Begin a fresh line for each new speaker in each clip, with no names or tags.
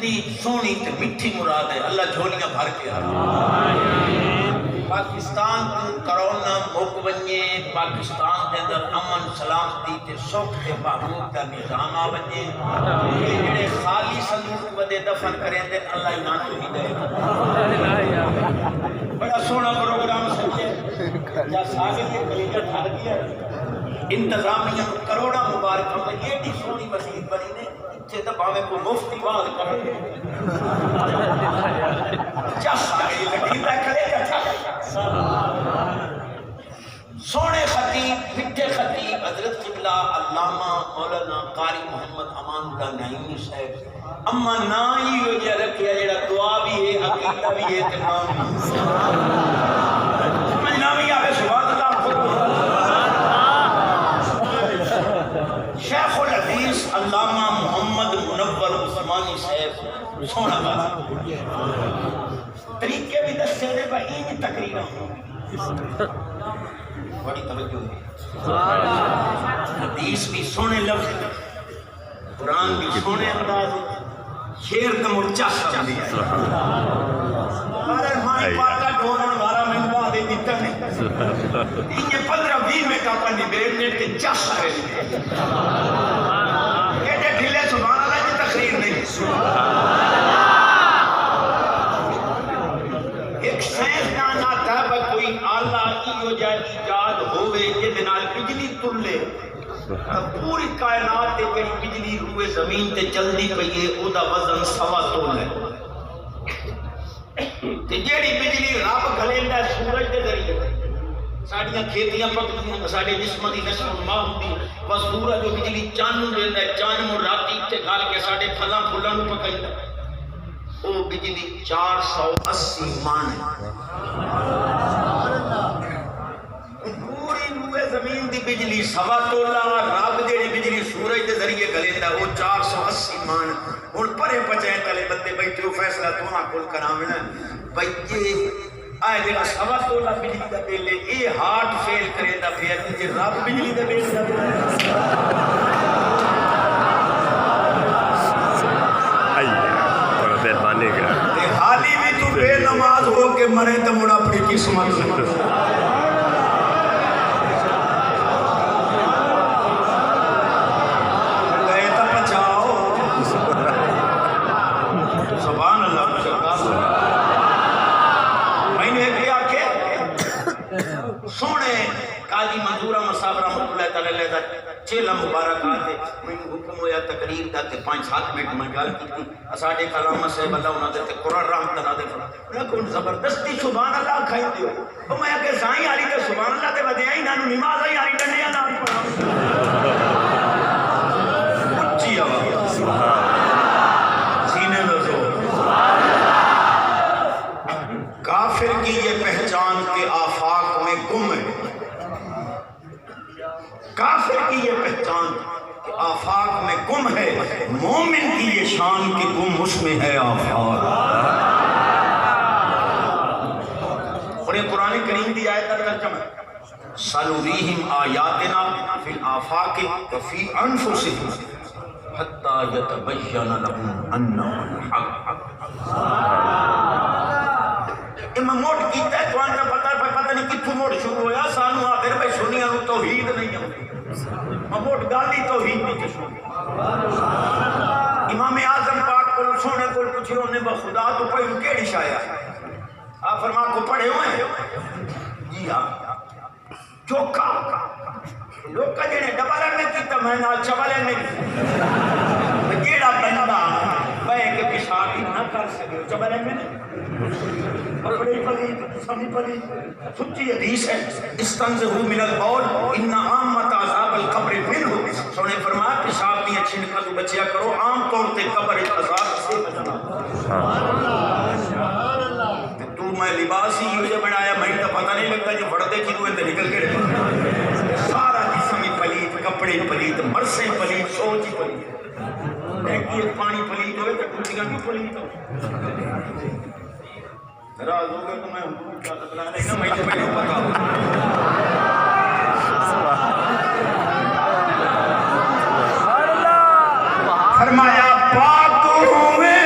دی سونی تے میٹھی مراد ہے اللہ جھولیاں بھر کے پاکستان تو کرونا مک ونجے پاکستان دے اندر امن سلامتی تے سکھ تے بہبود دا نظام آ ونجے جڑے خالی صندوق ودے دفن کریں تے اللہ ایمان تو ہی دے بڑا سونا پروگرام سمجھے جا ساگے کے کلیجہ ٹھار گیا انتظامیہ کروڑا مبارکہ میں یہ بھی سونی وزیر بنی نے چھے دباوے کو مفتی بات کرے چاہ آئی لگی کھلے جا سونے خطیب مٹھے خطیب حضرت قبلہ علامہ مولانا قاری محمد امان اللہ نعیمی صاحب اما نا ہی ہو جا رکھیا جڑا دعا بھی ہے عقیدہ بھی ہے تمام سمجھ نامی آگے سبحان اللہ شیخ الحدیث علامہ محمد منور عثمانی صاحب سونا بات طریقے بھی دستے دے با این تقریرہ بڑی توجہ ہے حدیث بھی سونے لفظ قرآن بھی سونے انداز شیر کا مرچہ چاہتی ہے ہمارے مائی پاکا ڈھونن بارہ منگوا دے دیتا نہیں یہ 15-20 منٹ اپنی بیٹھنے کے چاہ سارے یہ ڈھلے سبحان اللہ کی تقریر نہیں ایک سائنسدان آتا ہے کوئی آلہ ایو جا ایجاد ہوئے یہ دنال بجلی تلے پوری کائنات تے کئی بجلی روئے زمین تے چلدی پئیے او دا وزن 1.25 تول ہے تے جیڑی بجلی رب گھلیندا ہے سورج دے ذریعے ساڈیاں کھیتیاں پکدیاں ساڈے جسم دی نشو و نما ہوندی وا سورج جو بجلی چاند نوں دیندا ہے چاند نوں راتی تے گل کے ساڈے پھلاں پھلاں نوں پکائیندا او بجلی 480 مان پوری روئے زمین دی بجلی 1.25 تولا رب جیڑی بجلی سورج دے ذریعے گلیندا وہ 480 مان ہن پرے پچے تلے بندے بیٹھے ہو فیصلہ تواں کول کراونا بھئی یہ آئے جڑا 1.25 تولا بجلی دا بل ہے اے ہارٹ فیل کریندا پھر جے رب بجلی دا بل دا
مہربانی کر
حالی بھی تو بے نماز ہو کے مرے تو مڑا اپنی قسمت گئے تو بچاؤ سبحان اللہ میں نے کیا کہ سونے قاضی منظورہ مصاب رحمت اللہ تعالی علیہ چیلا مبارک آتے میں حکم ہویا تقریر دا تے 5-7 منٹ میں گل کیتی اساڈے کلام صاحب اللہ انہاں دے تے قرآن رحمت اللہ دے انہاں کو زبردستی سبحان اللہ کھائی دیو او میں کہ سائیں علی تے سبحان اللہ تے ودیا ہی نانو نماز ہی علی ڈنڈیاں نال پڑھا اچھی آواز سبحان سینے دو کافر کی یہ پہچان کے آفاق میں گم ہے کافر کی یہ پہچان کہ آفاق میں گم ہے مومن کی یہ شان کہ گم اس میں ہے آفاق اور یہ قرآن کریم دی آیت کا ترجمہ سَنُرِيهِمْ آیَاتِنَا فِي الْآفَاقِ وَفِي أَنفُسِهِمْ حَتَّى يَتَبَيَّنَ لَهُمْ أَنَّهُ الْحَقُّ میں موٹ کیتا ہے تو آنکہ پتہ نہیں کتھو موٹ شروع ہویا سانو آخر بھائی سنیاں نو توحید نہیں ہوتی میں موٹ گالی توحید نہیں شروع امام اعظم پاک کو سونے کو پوچھے انہیں بخدا تو پڑھ کیڑی شایا آپ فرما کو پڑھے ہوئے ہیں جی ہاں چوکا لوکا جنہیں ڈبالہ میں کیتا میں نال چبالہ نہیں جیڑا بندہ بھائی کہ پیشابی نہ کر سکے چبالہ میں نہیں اور بڑی پلید سمی پلید سچی حدیث ہے استنزہو من البول ان عامت عذاب القبر منہو سونے فرمایا پیشاب دیاں چھنکا تو بچیا کرو عام طور تے قبر عذاب سے بچنا تو میں لباس ہی یہ بنایا میں تو پتہ نہیں لگتا جو بڑھتے کی روئے تے نکل کے سارا جسمی پلید کپڑے پلید مرسیں پلید سوچ پلید ایک پانی پلید ہوئے تو ٹوٹیاں بھی پلید ہو راز ہو گئے تو میں حضور کا تطلع نہیں نا میں تو پہلے پتا ہوں فرمایا پاک ہوئے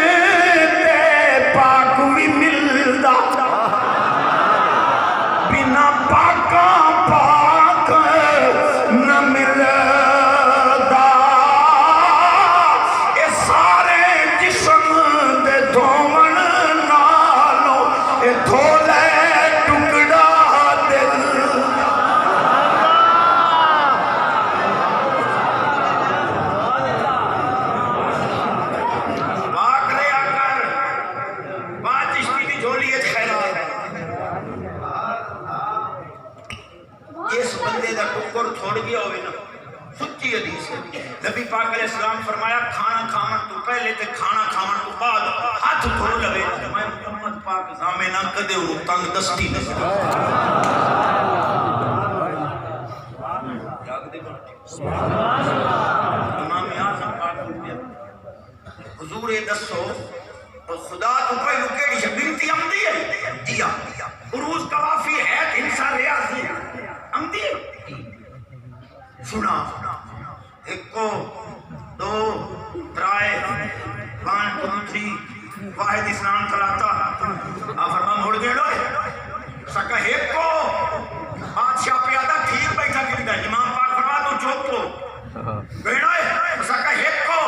پاک زامے نہ کدے انہوں تنگ دستی نہ امام اعظم پاک حضور دسو خدا تو پہلو کیڑی ہے بنتی امدی ہے جی عروض قوافی ہے انسان ریاضی امدی ہے سنا ایکو دو ترائے 1 2 3 واحد اسلام چلاتا آپ فرمان موڑ گئے لوئے سکا ایکو بادشاہ پیادہ ٹھیک بیٹھا کرتا ہے امام پاک فرما تو چوک کو گئنا ہے سکا ایکو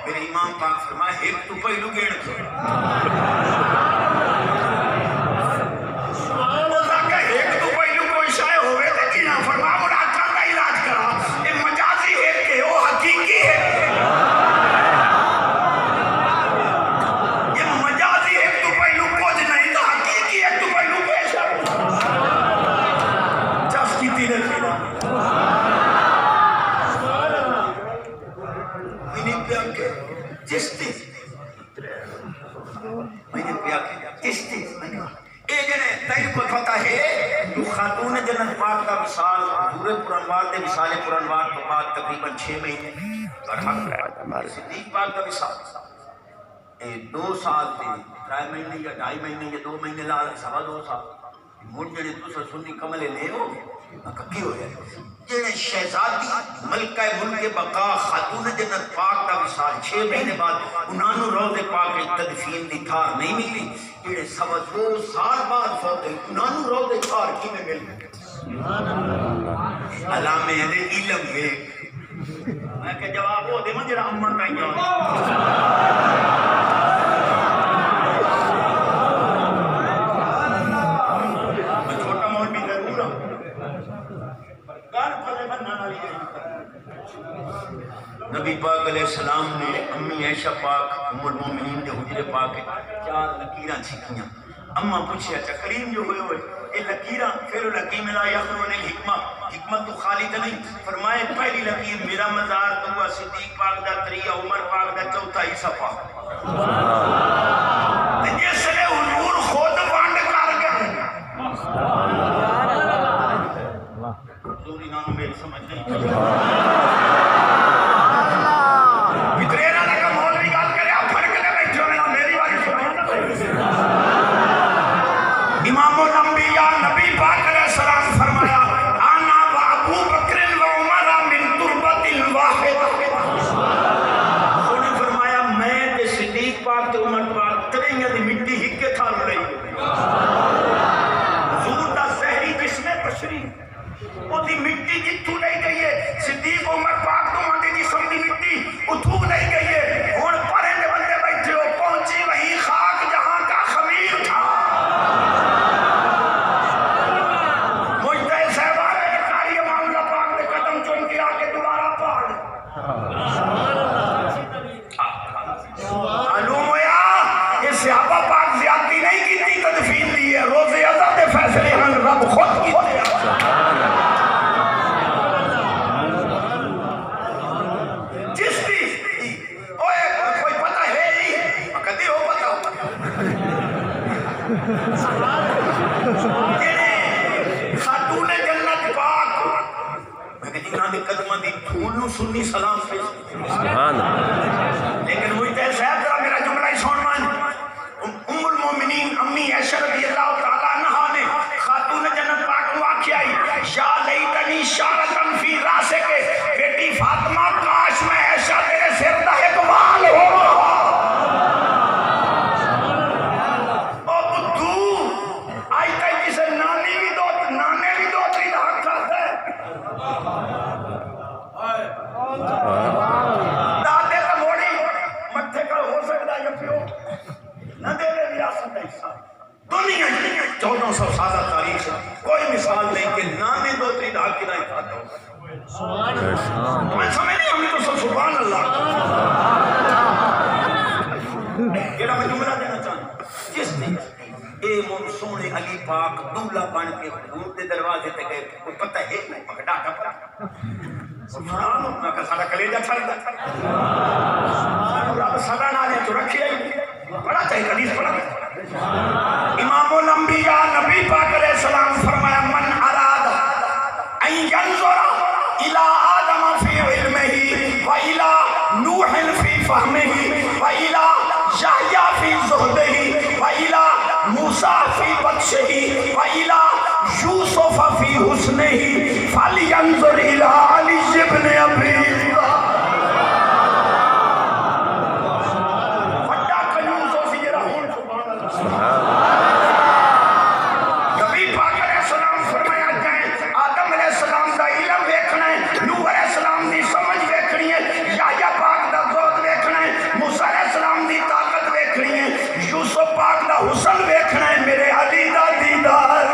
میرے امام پاک فرما ایک تو پہلو گئن کو وہ سکا ایک تو پہلو کوئی شائع ہوئے تھے کہ نہ فرما مراکہ کا علاج کرا یہ مجازی ایک ہے وہ حقیقی ہے یہ مجازی ایک تو پہلو کچھ نہیں تو حقیقی ایک تو پہلو پیش ہے چس کی تیرے تیرے چشتی میں نے پیا کہ چشتی اے جنے تین کو پتہ ہے جو خاتون جنت پاک کا مثال حضور پرانوار دے مثال پرانوار تو بعد تقریباً 6 مہینے اور صدیق پاک کا مثال 2 سال تھے 3 مہینے یا 2.5 مہینے یا 2 مہینے لال 2.5 سال مجھ جڑے دوسرے سنی کملے لے ہو کی ہو جائے جنہیں شہزادی ملکہ ملک بقا خاتون جنت پاک کا مثال 6 مہینے بعد انہوں روض پاک تدفین دی تھار نہیں ملی جنہیں 2 سال بعد فوت ہوئی انہوں روض تھار کی میں مل علامہ علم ہے میں کہ جواب ہو دے مجھے امن کہیں نبی پاک علیہ السلام نے امی عائشہ پاک ام المومنین دے حجرے پاک 4 لکیراں چھکیاں اما پوچھیا اچھا کریم جو ہوئے ہوئے یہ لکیراں پھر لکیم لا یخرون الحکمہ حکمت تو خالی تے نہیں فرمائے پہلی لکیر میرا مزار تو ہوا صدیق پاک دا 3 عمر پاک دا 4 عیسیٰ پاک جس نے حضور خود وانڈ کر گئے حضوری نام میری سمجھ نہیں امام الانبیاء نبی پاک علیہ السلام فرمایا آنا و ابو بکر و عمر من تربت واحد انہوں نے فرمایا میں تے صدیق پاک تے عمر پاک ترینیاں دی مٹی ہکے تھا رہی حضور دا زہری جسم بشری وہ دی مٹی جتھو لے گئی ہے صدیق عمر پاک تو ماندے جسم دی مٹی اتھو لے گئی ہے ہون پرے دے بندے بیٹھے ہو پہنچی وہی خاک جہاں کا خمیر تھا صحابہ پاک زیادتی نہیں کی تھی تدفین دی ہے روز ازل دے فیصلے ہن رب خود کی تھی جس دی کوئی پتہ ہے نہیں کدی ہو پتہ خاتون جنت پاک میں کہتی انہاں دے قدمہ دی دھول نو سنی سلام سے سبحان لیکن وہی تے صاحب ذرا میرا جملہ ہی سن مان ام المومنین امی عائشہ رضی اللہ تعالیٰ عنہا نے خاتون جنت پاک کو آکھیا یا لیتنی شارتن فی راسے کے بیٹی فاطمہ کاش میں عائشہ تیرے سر دا ایک بال ہو او بدھو آئی کئی جسے نانی بھی دو نانے بھی دو تری دا حق کرتا ہے دادے کا موڑی مٹھے کا ہو سکتا ہے پیو نہ دے رہے ریاست ایسا دنیا 1400 سالہ تاریخ کوئی مثال نہیں کہ نانے دو تری دا حق کی نہیں کھاتا ہوں میں سمجھ نہیں ہمیں تو سب سبحان اللہ یہ میں جملہ دینا چاہتا جس نے اے منصون علی پاک دولہ بن کے حضور دے دروازے تے گئے کوئی پتہ ہے نہیں مگر ڈاکا پڑا سبحان اللہ کا سارا کلیجہ چھڑ دا رب سدا نالے تو رکھی رہی بڑا چاہیے حدیث پڑھا امام یحییٰ فی زہدہ وإلی موسیٰ فی بطشہ وإلی یوسف فی حسنہ فلینظر الی علی ابن ابی وڈا کنوز ہو سی جرا ہون سبحان اللہ نبی پاک علیہ السلام فرمایا جائیں آدم علیہ السلام دا علم ویکھنا ہے نوح علیہ السلام دی سمجھ ویکھنی ہے یحییٰ پاک دا ذوق ویکھنا ہے موسیٰ علیہ السلام دی طاقت ویکھنی ہے یوسف پاک دا حسن ویکھنا ہے میرے علی دا دیدار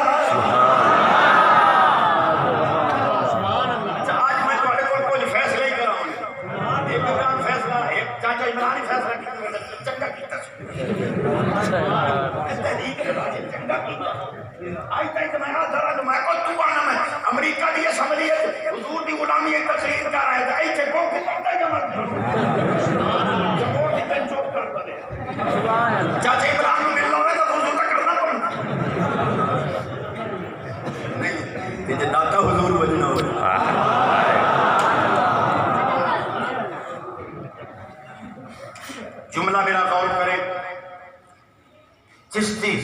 امریکہ دی اسمبلیت حضور دی غلامی ایک تقریر کر رہا ہے تو ایچے کو کتا جمع جمہور دی پین چوک کر دے چاچے عمران میں مل رہے تو حضور تک کرنا پڑنا نہیں کہ داتا حضور بجنا ہو جملہ میرا غور کرے چشتی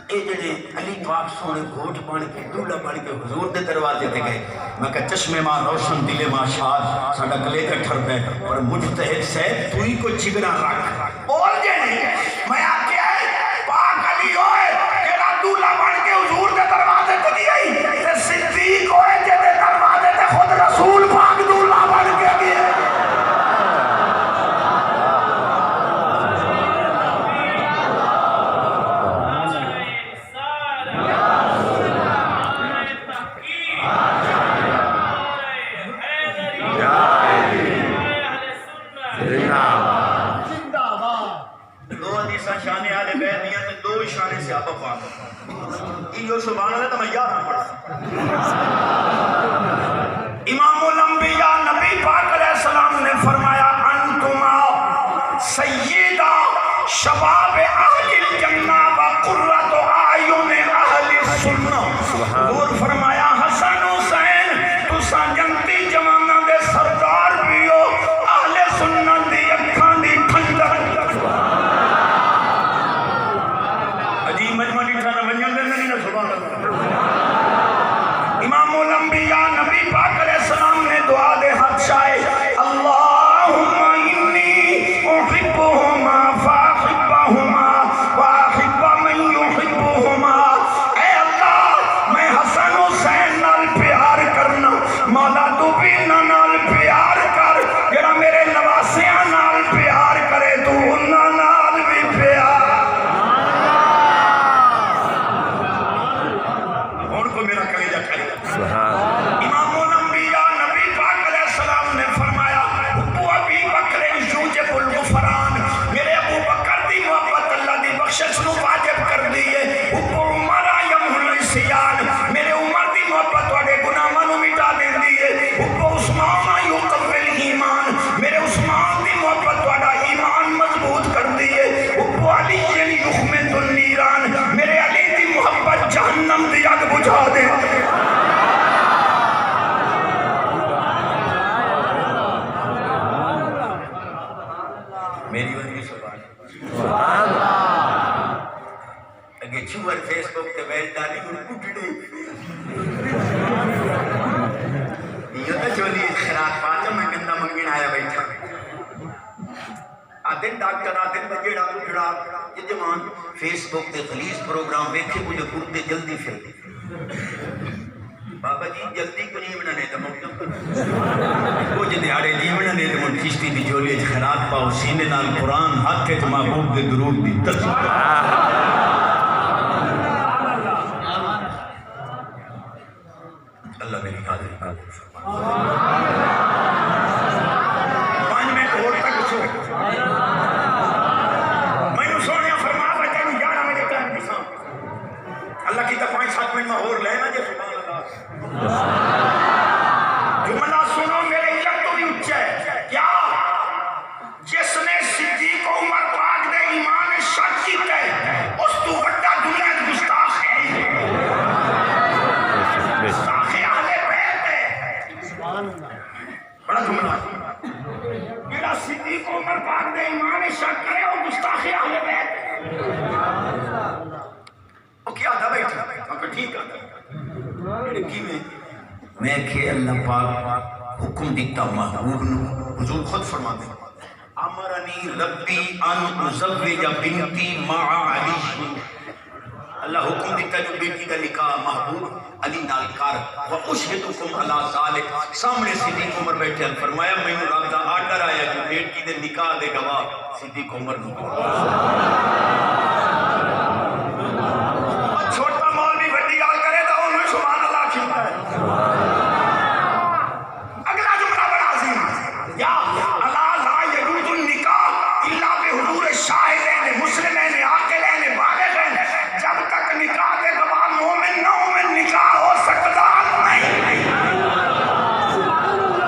اے جڑے علی پاک سونے گھوٹ بن کے دولہ بن کے حضور دے دروازے تے گئے میں کہ چشمے ماں روشن دلے ماں شاد ساڑا گلے کا ٹھر دے اور مجتہد سے تو ہی کو چگنا رکھ بول جے نہیں میں آکے آئے پاک علی ہوئے جڑا دولہ بن کے حضور دے دروازے تے گئی تے صدیق ہوئے جے دے دروازے تے خود رسول پاک دولہ بن کے گئے سبحان اللہ تو میں یاد نہ پڑھا امام الانبیاء نبی پاک علیہ السلام نے فرمایا انتما سیدہ شباب اہل الجنہ و قرۃ اعین اہل السنہ حضور فرمایا حسن حسین تساں جنتی جواناں دے سردار بھی ہو اہل سنت دی اکھاں دی ٹھنڈک عجیب مجمع ڈٹھا نہ ونجن دے نہیں نہ سبحان اللہ امام الانبیاء نبی پاک علیہ السلام نے دعا دے حق شائے اللہم انی احبہما فاحبہما واحب من یحبہما اے اللہ میں حسن حسین نال پیار کرنا مولا تو بھی نال پیار کر جڑا میرے نواسیاں نال پیار کرے تو انہاں نال بھی پیار میرا کلیجہ کھائے امام الانبیاء نبی پاک علیہ السلام نے فرمایا ابو ابی بکر یوجب الغفران میرے ابو بکر دی محبت اللہ دی بخشش نو واجب کر دیئے ابو عمر یم الاسیان میرے عمر دی محبت واڑے گناہاں نو مٹا دے دیئے ابو عثمان یقبل ایمان میرے عثمان دی محبت واڑا ایمان مضبوط کر دیئے ابو علی یخمد النیران میرے علی دی محبت جہنم دی آگ بجھا دے میری وجہ سبحان اگے چھوڑ فیس بک تے بیٹھ دانی کو کٹڑے یہ تو چولی خیرات پاتا میں گندہ منگین آیا بیٹھا آدھن ڈاکٹر آدھن بجے ڈاکو جڑا یہ جوان فیس بک تے خلیص پروگرام ویکھے مجھے کرتے جلدی پھر بابا جی جلدی کو نہیں بنانے تو مقدم وہ جدے آڑے نہیں بنانے تو من کشتی دی جولی خیرات پاؤ سینے نال قرآن حق ہے تو محبوب دے درود دی تصویر اللہ میری حاضری قابل فرما پانچ میں اور تک سو میں نے سونیا فرما بچے نو 11 بجے ٹائم دساں اللہ کی تا 5-7 منٹ میں اور لینا جے سبحان اللہ جملہ سنو میرے علم تو بھی اچھا ہے کیا جس نے صدیق عمر پاک دے ایمان شک کیتا ہے میں کہ اللہ پاک حکم دیتا محبوب نو، حضور خود فرماتے ہیں امرنی ربی ان ازوج بنتی مع علی، اللہ حکم دیتا جو بیٹی کا نکاح محبوب علی نال کر، واشہدکم علی ذالک، سامنے صدیق عمر بیٹھے ہیں، فرمایا مینوں رب دا آرڈر آیا کہ بیٹی دے نکاح دے گواہ صدیق عمر نو۔ چھوٹا مولوی بڑی گل کرے تو انہوں سبحان اللہ کھلتا ہے۔ اگلا جملہ بڑا عظیم، یا الا لا یجوز النکاح الا بحضور شاہدین مسلمین عاقلین بالغین، جب تک نکاح کے گواہ مومن نہ مومن نکاح ہو سکتا نہیں۔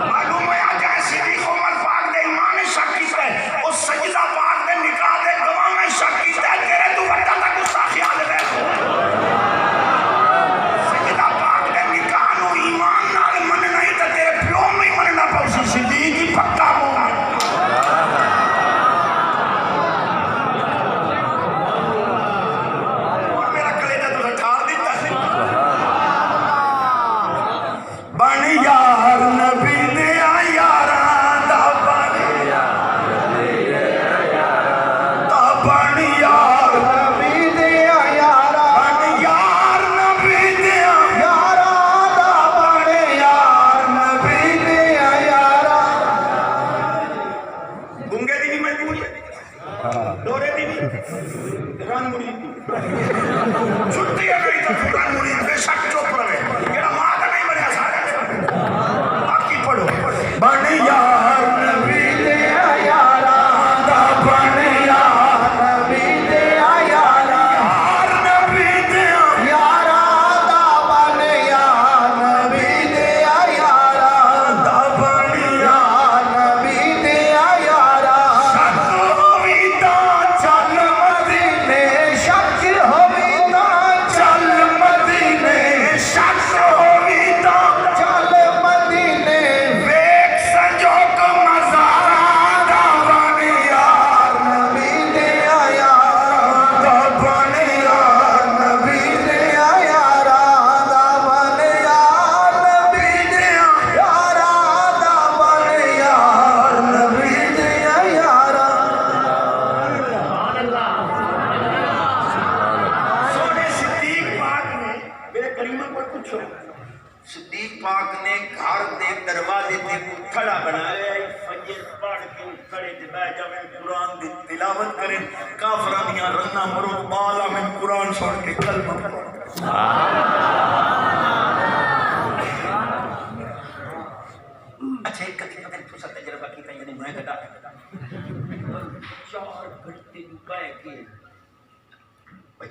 معلوم ہے جائے صدیق عمر پاک دے ایمان شک کیتا ہے، اس سجدہ پاک دے نکاح دے گواہ میں شک کیتا ہے، تیرے تو وڈا تک اس کا خیال ہے۔ سجدہ پاک دے نکاح نو ایمان نال مننا ہی تے تیرے پیو میں ہی مننا پوسی، صدیق ہی پکا مومن۔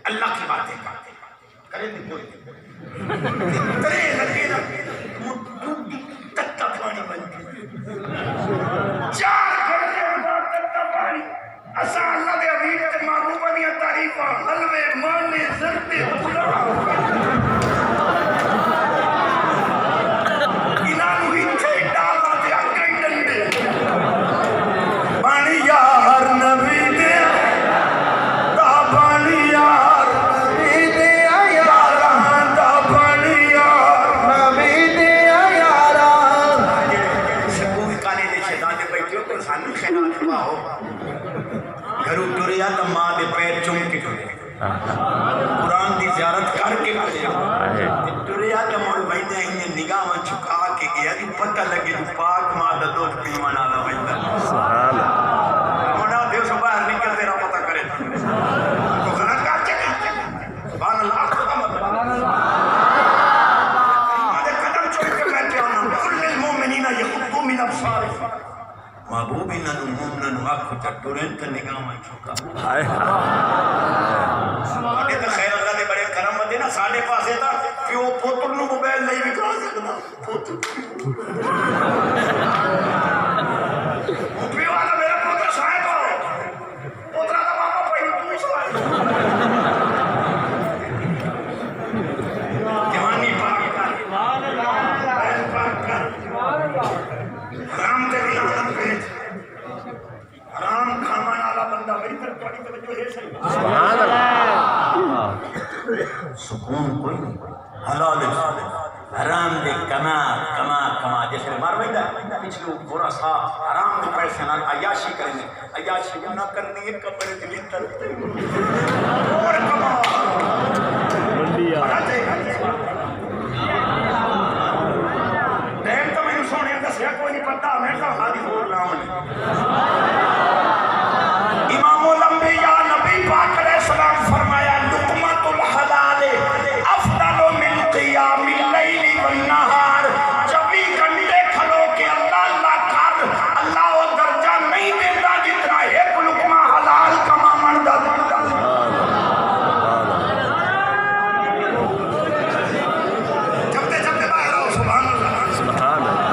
اللہ کی باتیں کریں گے کوئی کرے لگے نا تتا پانی بن کے 4 گھنٹے بعد تتا پانی اسا اللہ دے حبیب تے محبوبہ دی تعریفاں حلوے مانے زردے انہاں نوں ہتھے ڈالا تے اگے ڈنڈے پانی یار نبی دے گھروں ٹریا تو ماں دے پیر چوم کے ٹریا، قرآن دی زیارت کر کے ٹریا تو مڑ بہتے ہیں نگاہ میں چھکا کے گیا کہ پتہ لگے جو پاک ماں دا دودھ پیمان آلا بہتا سبحان اللہ مڑا دیو سے باہر نکل تیرا پتہ کرے تو غلط کر چکے سبحان اللہ سبحان اللہ آدھے قدم چھوڑ کے بیٹھے ہونا کل المومنین یغضوا من ابصارہم، محبوب انہوں مومنوں آنکھوں چک ٹورن تے نگاہ میں چھکا آگے تو خیر اللہ دے بڑے کرم ہوتے نا ساڑھے پاسے تھا کہ وہ پوتر نو موبائل نہیں بھی کھا سکتا پوتر پیو آتا میرا پوتر سائے تو پوتر آتا پاپا پہلو تو ہی سوائے جوانی پاک کا بہن پاک کا حرام دے بلانت پیج حرام کھامان آلا بندہ میری طرف پڑی توجہ ہے صحیح سبحان اللہ سکون کوئی نہیں حلال ہے حرام دے کما کما کما جیسے مار ویندہ پچھلو برا سا حرام دے پیسے نال عیاشی کریں گے عیاشی نہ کرنی ہے کپڑے دلی ترتے اور کما دین تو میں نے سونے دسیا کوئی نہیں پتا میں کہا حالی ہو لامن امام الانبیاء نبی پاک علیہ السلام فرمایا لقمۃ الحلال افضل من قیام اللیل والنہار 24 گھنٹے کھلو کے اللہ اللہ کر اللہ وہ درجہ نہیں دیتا جتنا ایک لقمہ حلال کما مردا جبتے جبتے باہر آؤ سبحان اللہ سبحان اللہ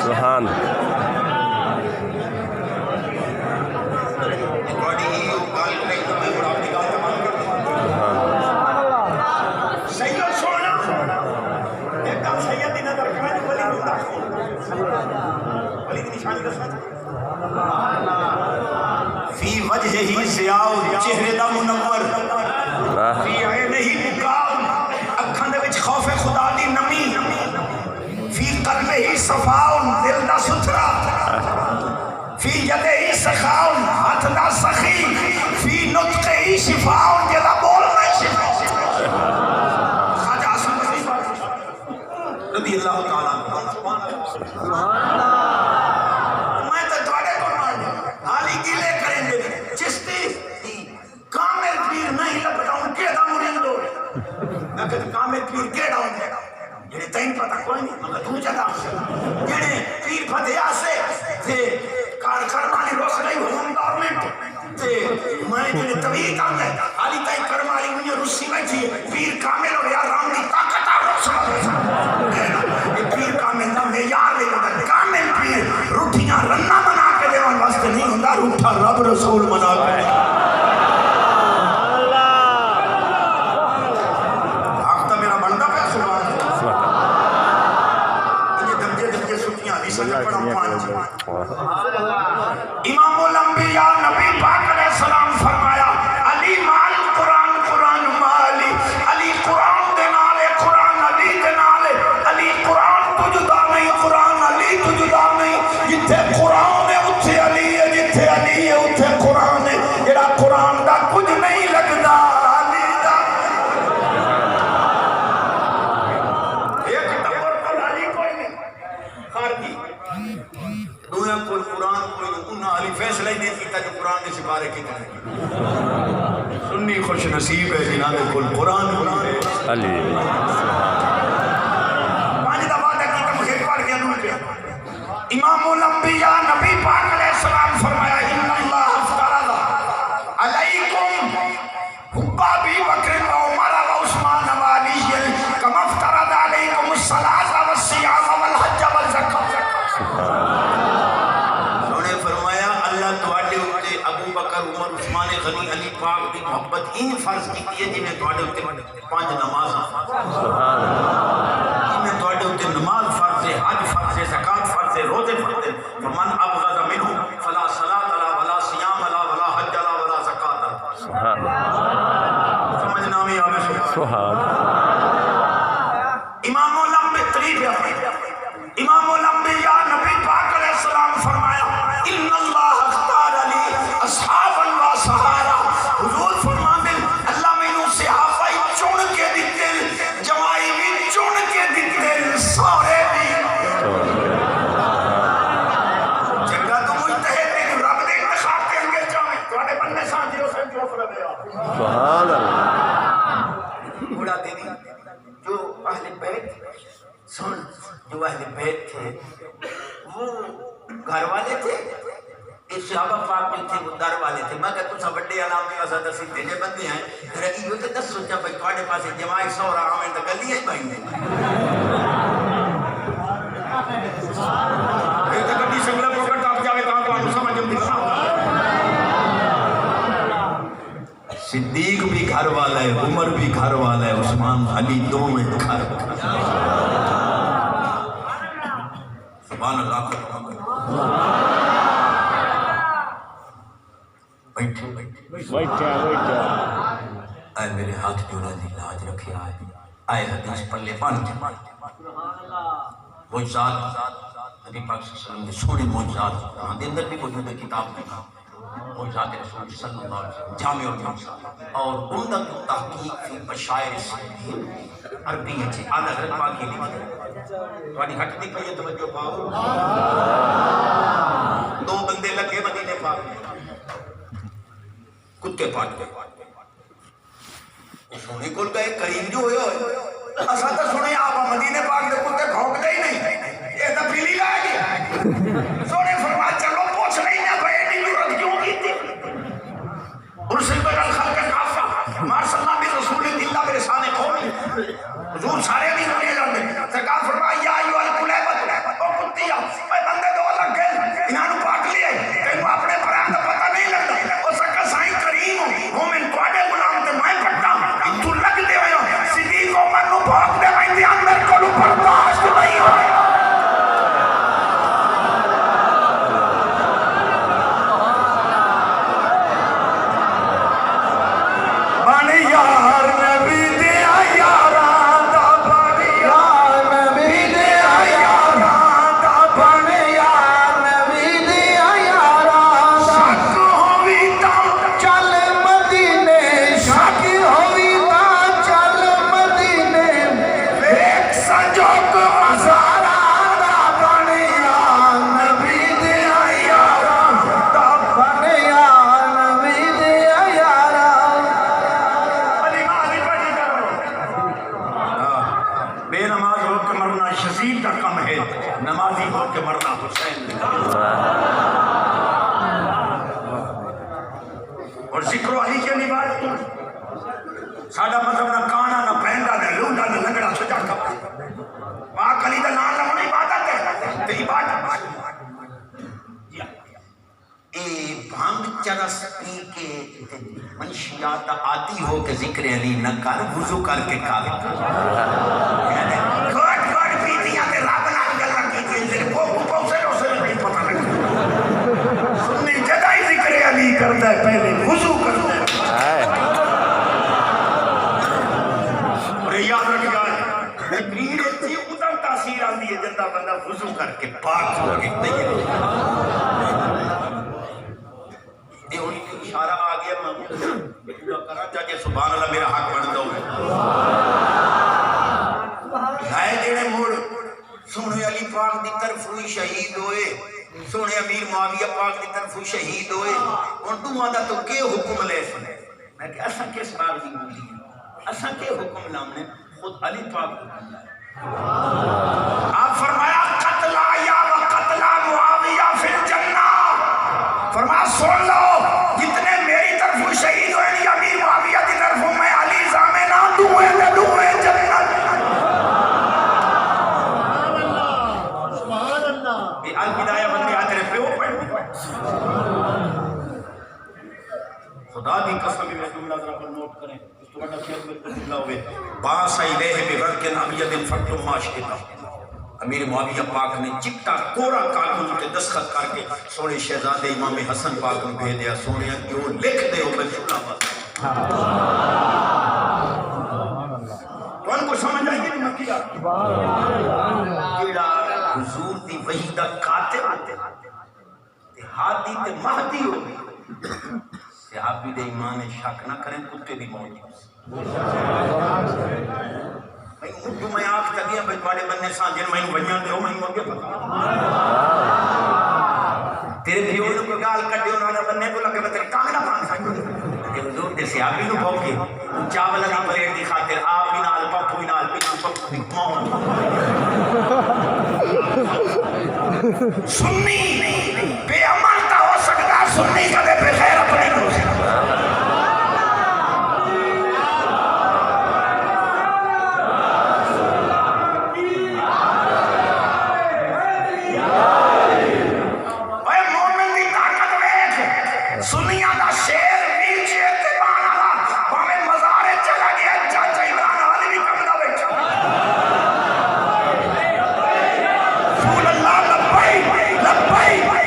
سبحان فی وجہ ہی سیاہ چہرے دا منور فی عین ہی مقام اکھاں دے وچ خوف خدا دی نمی فی قلب ہی صفاء دل دا ستھرا فی ید ہی سخاء ہاتھ دا سخی فی نطق ہی شفاء جدا بولنا شفاء خواجہ حسن بصری رضی اللہ تعالیٰ سبحان اللہ میں تو دوڑے کو مارنے حالی گلے کریں گے چشتی کامل پیر نہیں لپٹا ان کے دا مرین دو لیکن کامل پیر کے ڈاؤن دے جنہیں تین پتہ کوئی نہیں مگر تو جدا جنہیں پیر پتہ آسے تھے کرمانی روس نہیں ہوم گورنمنٹ تھے میں جنہیں طبیعی کام ہے حالی تین کرمانی مجھے رسی میں تھی پیر کامل ہو یا رام دی طاقت آ روس پیر کامل نہ میار لے گا کامل پیر روٹیاں رنہ بنا کے دیوان واسطے نہیں ہوندہ روٹھا رب رسول منا کے آختا میرا بندہ پہ سبحان یہ دمجے دمجے سکیاں حدیثہ میں پڑھا امام الانبیاء نبی پاک علیہ السلام فرمایا علی مال قرآن قرآن مالی علی قرآن دینالے قرآن علی دینالے علی قرآن تجدہ نہیں قرآن علی تجدہ نہیں جتھے قرآن ہے اتھے علی ہے جتھے علی ہے اتھے قرآن ہے جڑا قرآن دا کچھ نہیں لگدا علی دا ایک ٹبر کل علی کوئی نہیں خارجی دنیا کوئی قرآن کوئی انہا علی فیصلہ ہی نہیں کیتا جو قرآن کے سپارے کی کریں سنی خوش نصیب ہے جنہاں نے کل قرآن ہے علی پانچ دفعہ تک کی مجھے پڑھ گیا نور پہ امام الانبیاء نبی پاک علیہ السلام فرمایا ان اللہ افترض علیکم حب ابی بکر و عمر و عثمان و علی کما افترض علیکم الصلاۃ والصیام والحج والزکات ابو بکر عمر عثمان غنی علی پاک کی محبت ان فرض کی ہے جنہیں توڑے ہوتے 5 نماز سبحان اللہ جنہیں توڑے ہوتے نماز فرض ہے حج فرض ہے زکات فرض ہے روزے فرض ہے فمن ابغض منه فلا صلاۃ علی ولا صیام علی ولا حج علی ولا زکات علی سبحان اللہ سمجھنا میں آوے سبحان امام الانبیاء تریف امام الانبیاء نبی پاک علیہ السلام فرمایا ان اللہ اختار علی اصحابا و صحارا حضور فرماندے اللہ میں انہوں صحابہ چون کے دیتے جوائی بھی چون کے دیتے سارے بھی جگہ تو مجتہد ہے رب دے انتخاب کے انگے جائیں تو آنے بننے ساتھیوں سے جو فرد ہے سبحان اللہ بڑا دیدی جو اہل بیت سن جو اہل بیت تھے وہ گھر والے تھے ایک صحابہ پاک جو تھے وہ در والے تھے میں کہتا ہوں سب بڑے علامی آزاد اسی دینے بندے ہیں رہی ہوتے دس سوچا بھائی توڑے پاس جماعی سو رہا ہمیں تو گلی ہے بھائی نے ایک تو کبھی سنگلہ پوکر تاپ جاوے کہاں تو آنو سمجھ جب دکھا صدیق بھی گھر والا ہے عمر بھی گھر والا ہے عثمان علی دو میں گھر سبحان اللہ بیٹھے اے میرے ہاتھ جو نہ دی لاج رکھے آئے حدیث پلے بان کے معجزات نبی پاک صلی اللہ علیہ وسلم نے سونے معجزات قرآن دے اندر بھی موجود ہے کتاب میں معجزات رسول صلی اللہ علیہ وسلم جامع المعجزات اور عمدۃ التحقیق فی بشائر الصدیق عربی ہے آدھا حضرت پاک کی لکھی تھوڑی ہٹ دی پئی توجہ پاؤ دو بندے لگے مدینے پاک کتے پاٹ گئے سونے کول گئے قریب جو ہوئے اسا تو سنے آپ مدینے پاک دے کتے بھونکتے ہی نہیں یہ تو پیلی لائے گی سونے فرما چلو پوچھ نہیں نہ بھائی نہیں ضرورت کیوں کی تھی ارسل بین الخلق کافہ مارس اللہ بھی رسول اللہ میرے سانے قومی حضور سارے بھی دنیا جاندے سرکار فرما یا ایو القلیبت او کتیا اے بندے دو الگ گئے انہاں پاک لیے تینوں اپنے پران کا پتہ نہیں لگتا او سکا سائیں کریم مومن کوڑے غلام تے میں پٹا تو لگ دے ہوئے صدیق عمر نو بھاگ دے میں دے اندر کو برداشت نہیں ہو اور ذکر علی کے نبات ساڑھا مطلب نہ کانا نہ پہنڈا نہ لونڈا نہ لنگڑا سجا کپا پاک علی دا نام لہو نہیں عبادت ہے تو عبادت اے بھانگ چرس پی کے منشیات آتی ہو کہ ذکر علی نہ کر وضو کر کے کھا گھٹ گھٹ پیتی یا تے رب نہ گلا کیتی تیرے کو سے نہیں پتہ لگتا سنی جدائی ذکر علی کرتا ہے پہلے وضو کرتا ہے اور یاد رکھ جائے جبریل اتنی ادھر تاثیر آتی ہے جندہ بندہ وضو کر کے پاک ہو کے یہ ہوئی اشارہ آ گیا میں کرا چاہیے سبحان اللہ میرا حق بڑھ دو ہے جڑے موڑ سونے علی پاک دی طرف ہوئی شہید ہوئے سونے امیر معاویہ پاک دی طرف ہوئی شہید ہوئے ان تو مادہ تو کے حکم لے سنے میں کہ اساں کس بار دی بولی ہے اساں کے حکم لامنے خود علی پاک آپ فرمایا قتلا یا و قتلا معاویہ فی الجنہ فرمایا سن لو جتنے میری طرف شہید ہوئے یا امیر معاویہ دی طرف میں علی زامنہ دوئے جنت البدایہ بندے آتے رہے پیو پڑھ خدا دی قسم میں جملہ ذرا پر نوٹ کریں اس تو بڑا خیر میں جملہ ہوئے باس الیہ بورقن ابید فکتم ماشکتا امیر معاویہ پاک نے چٹا کورا کاغذ کے دستخط کر کے سونے شہزادے امام حسن پاک نے بھیج دیا سونے جو لکھ دے ہو میں شکا بات تو ان کو سمجھ آئی کہ مکیہ کیڑا حضور دی وحیدہ کاتب ہادی تے مہدی ہو صحابی دے ایمان شک نہ کریں کتے دی موجود بھئی مجھو میں آنکھ تگیا بھئی بڑے بننے سان جن میں وجیان دے ہو میں مجھے پتا تیرے بھیوڑوں کو گال کٹے انہوں نے بننے کو لگے بطر کانگنا پان سکتے کہ حضور دے صحابی نو بھوکے چاول دی پلیٹ دی خاطر آپ بھی نال پپو بھی نال پپو بھی مون سنی بے عمل تا ہو سکتا سنی کدے بے خیر اپنی ہو سکتا اے مومن دی طاقت ویکھ سنیاں دا شیر نیچے اتبان آلا ہمیں مزارے چلا گیا چاچا عمران والی بھی کم دا بیٹھا رسول اللہ لبائی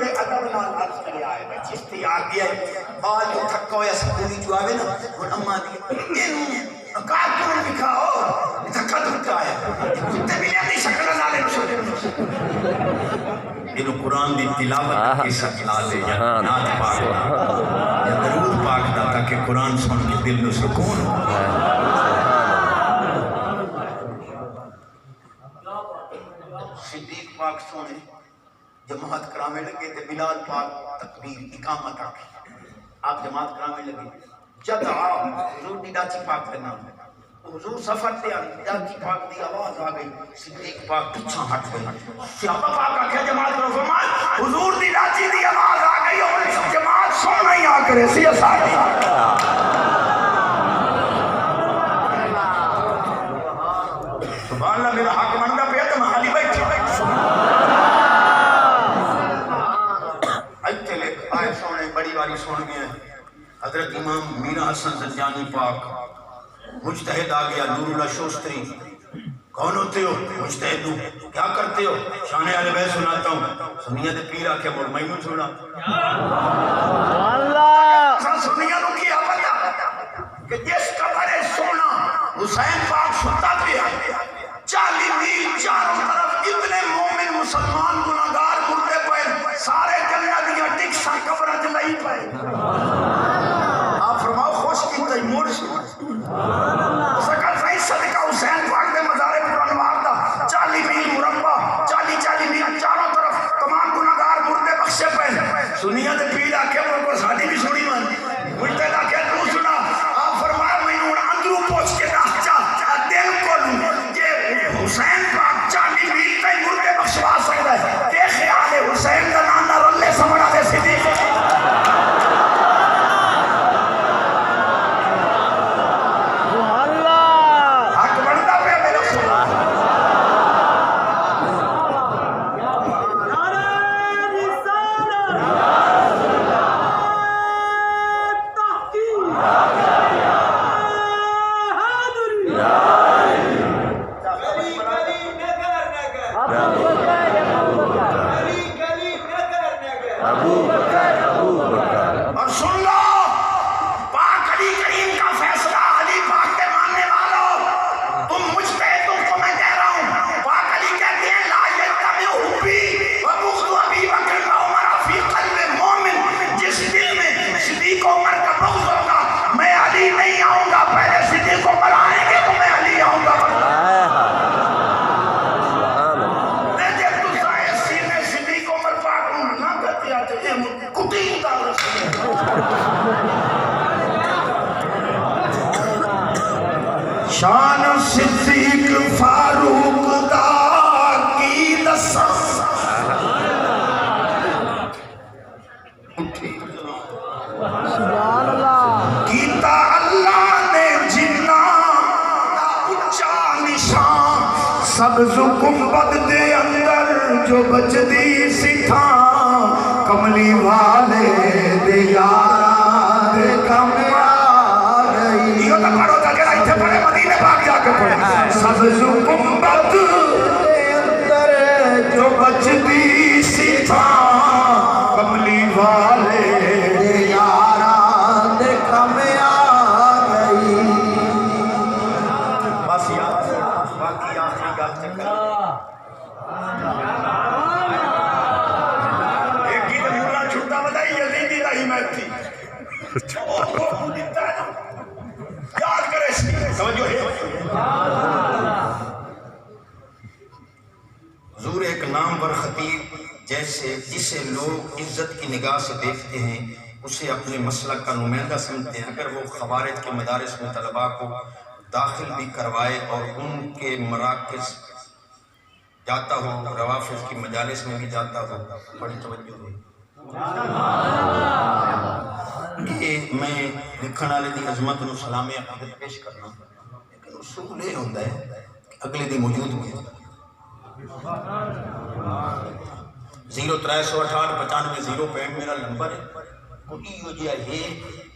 بڑے ادب نال عرض کرے آئے میں چشتی آ گیا بال جو تھکو یا سکولی جو آوے نا وہ اما دی کارٹون دکھاؤ تھکا دھکا ہے کتے بھی نہیں شکل نالے نشو انہوں قرآن دی تلاوت کی شکل آلے یا نات پاک یا درود پاک دا تاکہ قرآن سن کے دل میں سکون صدیق پاک سونے جماعت کرامے لگے تھے بلال پاک تکبیر اقامت آکے آپ جماعت کرامے لگے جد آپ حضور دی ڈاچی پاک کرنا حضور سفر تے آئی ڈاچی پاک دی آواز آ گئی صدیق پاک پچھا ہٹ گئی صحابہ پاک آکھے جماعت کرو فرمان حضور دی ڈاچی دی آواز آ گئی اور جماعت سونا ہی آ کرے سی ساتھی سبحان اللہ میرا حق مندہ پہ تو محالی بیٹھے اچھے لکھ آئے سونے بڑی باری سن گئے حضرت امام میرا حسن زنجانی پاک مجتہد آ گیا نور اللہ شوستری کون ہوتے ہو مجتہد ہوں کیا کرتے ہو شان اہل بیت سناتا ہوں سنیت پیر آکے مر میں سنا اللہ سنیت نو کیا پتا کہ جس قبر سونا حسین پاک ستا پیا 40 میل چاروں طرف اتنے مومن مسلمان گناہگار مردے پہ سارے جنت دیا ٹکساں قبر جلائی پہ آپ فرماؤ خوش کی تی موڑ سکل صحیح صدقہ حسین پاک دے مزارے پران واردہ 40 میل مربع 40 میل چاروں طرف تمام گناہگار مردے بخشے پہ سنیا دے پیر آکے وہ کو ساتھی بھی سنی من مجھتے آکے تو سنا آپ فرمایا میں انہوں نے اندروں پوچھ کے ناچا دل کو لوں یہ حسین پاک 40 میل تے مردے بخشوا سکتا ہے کہ خیال ہے حسین کا نانا رلے سمڑا دے صدیق شان صدیق فاروق دا کی دسا سبحان اللہ کیتا اللہ نے جنہ اچھا نشان سبز گنبد دے اندر جو بچ دی سٹھا کملی والے دے یار دے کمیا گئی یہ تو پڑھو تھا کہ رہی تھے پڑھے مدینے پاک جا کے پڑھے سبز گنبد دے اندر جو بچ دی سٹھا کملی والے دے یار دے کمیا گئی بس یاد باقی آخری گل چکر ایک گیت مولا چھوٹا بدائی یزیدی دا ہی میں تھی یاد کرے سی سمجھو ہے حضور ایک نامور خطیب جیسے جسے لوگ عزت کی نگاہ سے دیکھتے ہیں اسے اپنے مسلک کا نمائندہ سمجھتے ہیں اگر وہ خوارج کے مدارس میں طلباء کو داخل بھی کروائے اور ان کے مراکز جاتا ہو روافظ کی مجالس میں بھی جاتا ہو بڑی توجہ ہوئی یہ میں لکھن والے دی عظمت نو سلام عقیدت پیش کرنا لیکن اصول یہ ہوتا ہے کہ اگلے دی موجود ہوئی 03689590 میرا نمبر ہے کوئی ہو جائے یہ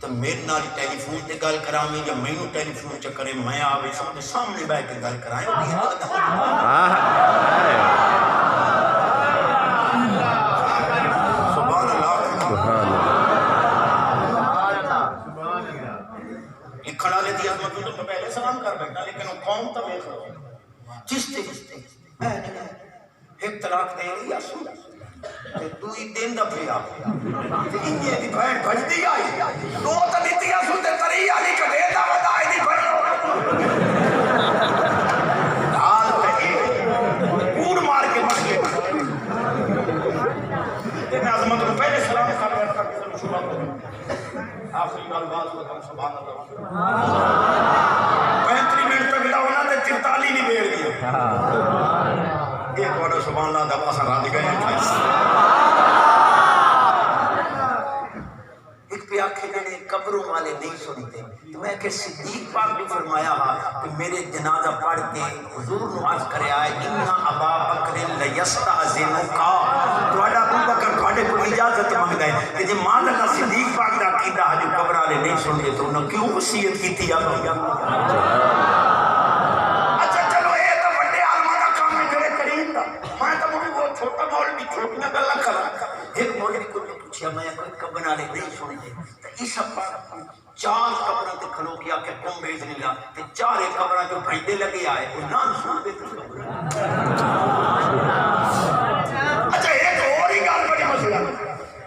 تو میرے نال ٹیلی فون تے گل کرامیں یا میں نو ٹیلی فون چ کرے میں آوے سامنے بیٹھ کے گل کرائیں تو ہی دین دا پھیا انجے دی بہن بھجدی آئی دو تا دیتیا سنتے تری آلی کدے دا ودائی دی بھجدی حال تے کوڑ مار کے مسئلے میں عظمت کو پہلے سلام کر رہا تھا کہ شبہ آخری بار بات ہوتا ہوں سبحان اللہ 35 منٹ تک ہونا تے 43 نہیں بیڑ گیا ایک وڈا سبحان اللہ دا پاسا رات گئے ایک پہ آنکھیں جڑے قبروں والے نہیں سنتے تو میں کہ صدیق پاک نے فرمایا کہ میرے جنازہ پڑھ کے حضور نے عرض کرے آئے اِنَّ ابا بکر لیستأذنک تواڈا ابو بکر تواڈے کو اجازت منگدا ہے کہ جے مان اللہ صدیق پاک دا عقیدہ جو قبر والے نہیں سنتے تو انہوں کیوں وصیت کیتی ہے اچھا چلو اے تو بڑے عالماں دا کام ہے جڑے کریم دا میں تو مڑی وہ چھوٹا مولوی چھوٹیاں گلاں کراں ایک مولوی کو پوچھا میں کوئی قبر والے نہیں سنتے تو اس چار قبراں تے کھلو کیا کہ قوم باذن اللہ تے چار قبراں جو بھیجے لگے آئے وہ نام سن دے اچھا ایک اور ہی گل بڑی مسئلہ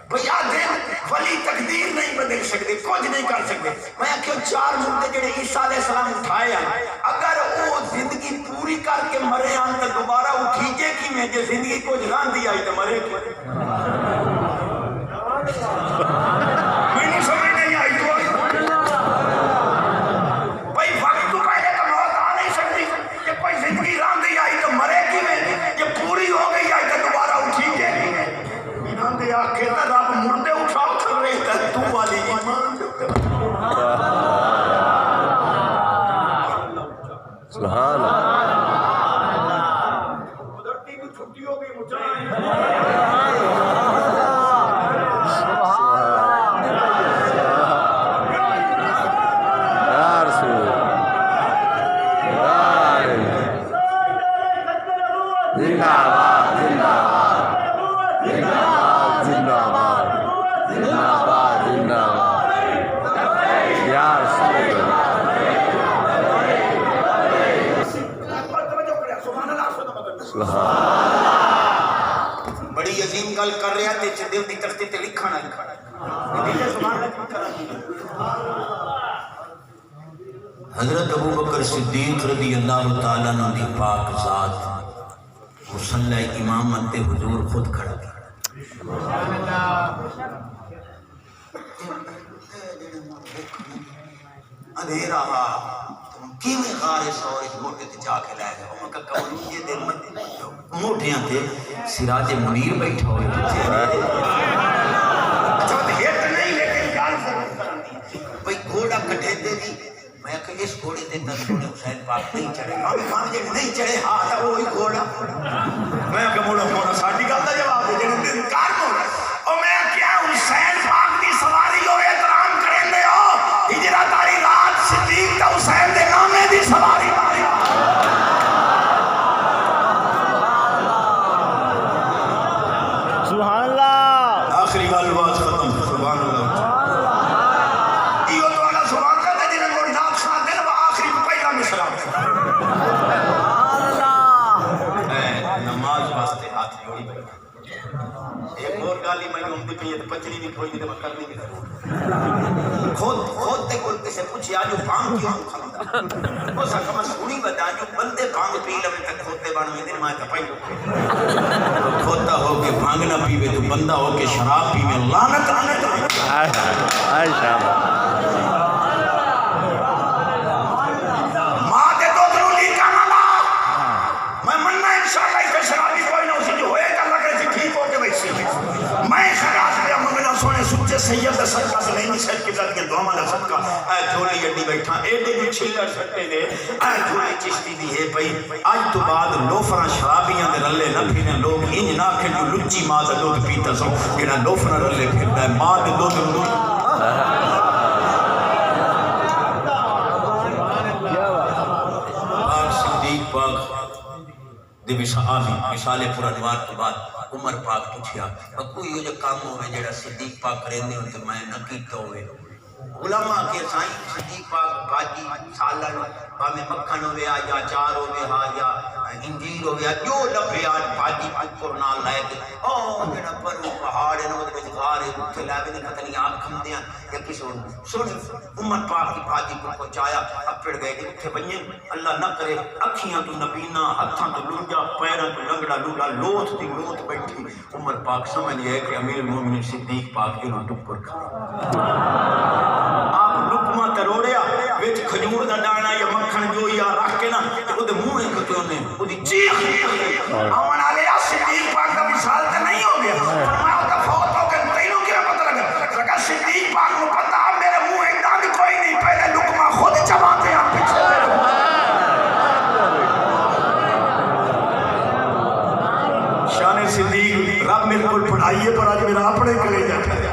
بھئی آدھے ولی تقدیر نہیں بدل سکتے کچھ نہیں کر سکتے میں کیوں چار مردے جڑے عیسیٰ علیہ السلام اٹھائے ہیں اگر وہ زندگی پوری کر کے مرے آن تو دوبارہ اٹھیجے کی میں جو زندگی کو جلان دی آئی تو مرے کی میں نہیں سمجھ نہیں آئی تو بھئی وقت تو پہلے تو موت آ نہیں سکتی کہ کوئی زندگی ران دی آئی تو مرے کی میں جو پوری ہو گئی آئی تو دوبارہ اٹھیجے ایمان دے آکھے تا رب مردے اٹھاؤ کر رہے تا تو والی ایمان
سبحان
قدرتی بھی چھٹی ہو گئی مجھے بڑی عظیم گل کر رہا تے چدے دی تختی تے لکھا نہ حضرت ابو بکر صدیق رضی اللہ تعالیٰ عنہ دی پاک ذات مصلی امامت تے حضور خود کھڑا اندھیرا کیویں غار سور اس موٹے تے جا کے لائے گا میں کہا کولوں یہ دل مت موٹیاں تے سراج منیر بیٹھا ہوئے اچھا تو ہٹ نہیں لیکن گل بھئی گھوڑا کٹھے دے دی میں کہ اس گھوڑے دے اندر سونے حسین پاک نہیں چڑھے ہم جڑے نہیں چڑھے ہاں تا وہی گھوڑا میں کہ مولا ساڈی گل دا جواب دے جڑے انکار مولا او میں کیا حسین پاک دی سواری ہو احترام کرن دے ہو ہجرت والی رات صدیق تے حسین دے نامے دی سواری
سبحان اللہ
آخری گل بات ختم سبحان اللہ ایو تو اللہ سبحان اللہ دے جن موڑ ناک سنا دے وہ آخری کو پہلا مصرع سبحان اللہ نماز واسطے ہاتھ جوڑی بیٹھا ایک اور گالی میں گھومتی پئی ہے پچری بھی کھوئی تے میں کرنی بھی خود تے کول کسے پوچھی آجو بھانگ کیوں کھاندا وہ سکھ میں سنی بتا جو بندے بھانگ پی لوے تے کھوتے بن میں دن میں تے پئی کھوتا ہو کے بھانگ نہ پیوے تو بندہ ہو کے شراب پیوے لعنت آنے ماں دے دو درو لیکا نہ لا میں مننا انشاءاللہ اس پہ شرابی کوئی نہ اسی جو ہوئے گا لگ رہے تھی ٹھیک ہو کے بیسی میں خیرات پہ منگنا سونے سچے سید صدقہ سے نہیں سید کی ذات کے دعا مالا صدقہ اے جھولی اڈی بیٹھا ایڈے جو چھلر سکتے دے اے جھولی چشتی دی ہے بھئی آج تو بعد لوفرا شرابیاں دے رلے نہ پھینے لوگ انج نہ کہ جو لچی ماں دے دودھ پیتا سو کہ لوفرا رلے پھرتا ہے ماں دے دودھ پاک صدیق پاک دے صحابی مثال پورا دیوار کے بعد عمر پاک پوچھیا کوئی یہ جو کام ہوئے جڑا صدیق پاک کرنے ہوتے میں نہ کیتا ہوئے علماء کے سائیں صدیق پاک بھاجی سالن بامی مکھن ہوئے یا چار ہوئے یا انجیر ہوئے جو لبے آج بھاجی قرآن لائے گے جنہ پر پہاڑ ہے وہ غار ہے اتھے لائے گے پتہ نہیں آپ کھم دیا یا کسی سن امت پاک کی بھاجی کو پہنچایا اب پھر گئے کہ اتھے بنیے اللہ نہ کرے اکھیاں تو نبینا ہتھاں تو لنجا پیراں تو لنگڑا لولا لوت دی لوت بیٹھی عمر پاک سمجھ گئے کہ امیر المومنین صدیق پاک انہوں ٹپر کھا آپ لکمہ تروڑیا ویچ کھجور دا ڈانا یا مکھن جو یا رکھ کے نا او دے منہ ایک تو نے او دی چیخ آمن علیہ صدیق پاک کا مثال تے نہیں ہو گیا فرمایا ہوتا فوت ہو کے تینوں کیا پتہ لگا لگا صدیق پاک کو پتہ میرے منہ ایک دان کوئی نہیں پہلے لکمہ خود چباتے ہیں پیچھے شان صدیق رب میرے کو پڑھائیے پر آج میرا اپنے کلے جاتا ہے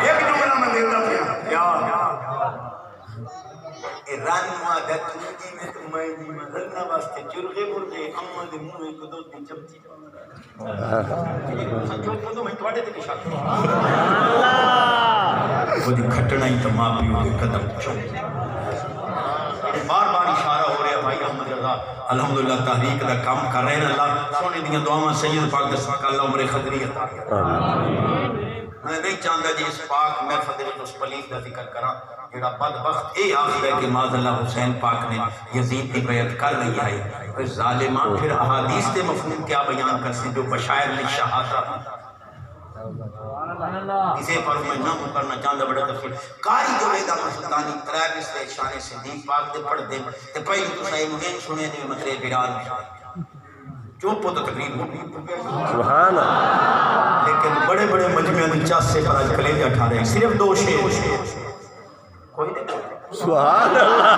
ایک جملہ میں دیتا پیا یا ران مادہ تنجی میں تمہیں جی مدلنا واسطے چرغے بردے اممہ دے منہ ایک دو دی چمچی سنجھوٹ کردو میں توڑے دے شاک وہ دی کھٹنا ہی تمام پیوں کے قدم چون بار بار اشارہ ہو رہا ہے بھائی احمد رضا الحمدللہ تحریک دا کام کر رہے ہیں اللہ سونے دیا دعا سید پاک دے صدقہ اللہ عمر خدری عطا میں نہیں چاہتا جی اس پاک میں فضل اس پلیس دا ذکر کرا جڑا بدبخت اے آخر ہے کہ معاذ اللہ حسین پاک نے یزید کی بیعت کر رہی ہے پھر ظالمان پھر احادیث کے مفہوم کیا بیان کر سی جو بشائر للشہادہ اسے پر میں نہ کرنا چاہتا بڑا تفصیل کاری جو ہے دا سلطانی ترائب اس لئے شان صدیق پاک دے پڑھ دے تے پہلی تو صحیح مہین سنے دے مطرے بیران چوپ ہوتا تقریب
سبحان اللہ
لیکن بڑے بڑے مجمع میں چاس سے پر آج کلیجہ اٹھا رہے ہیں صرف دو شیر کوئی نہیں
سبحان اللہ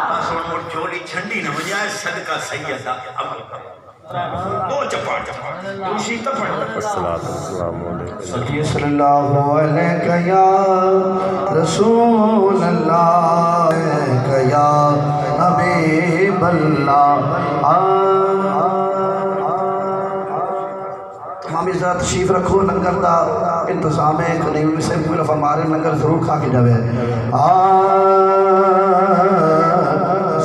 پاسوڑ موڑ جولی چھنڈی نہ بجائے صدقہ سیدہ عمل کرو دو چپاڑ دوشی تپڑ
السلام علیکم
صلی اللہ علیہ یا رسول اللہ یا حبیب اللہ تمامی ذرا تشریف رکھو لنگر دا انتظام ہے قدیم سے پورا فرما رہے لنگر ضرور کھا کے جاوے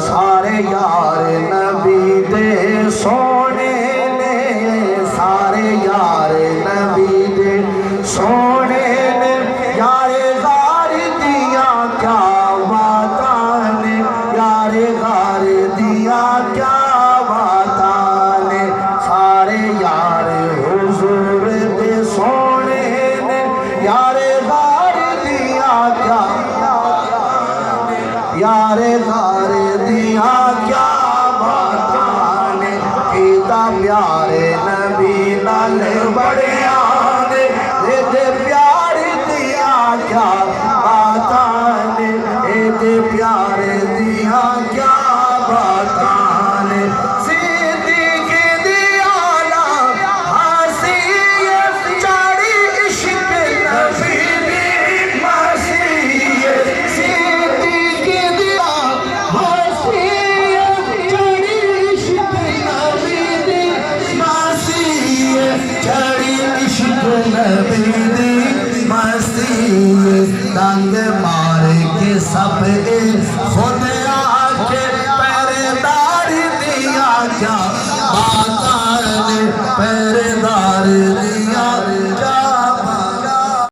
سارے یار نبی دے سونے نے سارے یار نبی دے سونے نے یار غار دیا کیا باتاں نے یار غار دیا کیا باتاں نے سارے یار حضور دے سونے نے یار غار دیا کیا یار غار دیا کیا باتاں نے کیتا پیارے نبی نال بڑے آنے دے پیار دیا کیا باتاں نے دے پیار دیا کیا باتاں نے صدیق دیا نام حسیت چاڑی عشق نبی دی مسیح صدیق دیا حسیت چاڑی عشق نبی دی مسیح چاڑی عشق نبی دی مسیح ڈنگ مار کے سب خود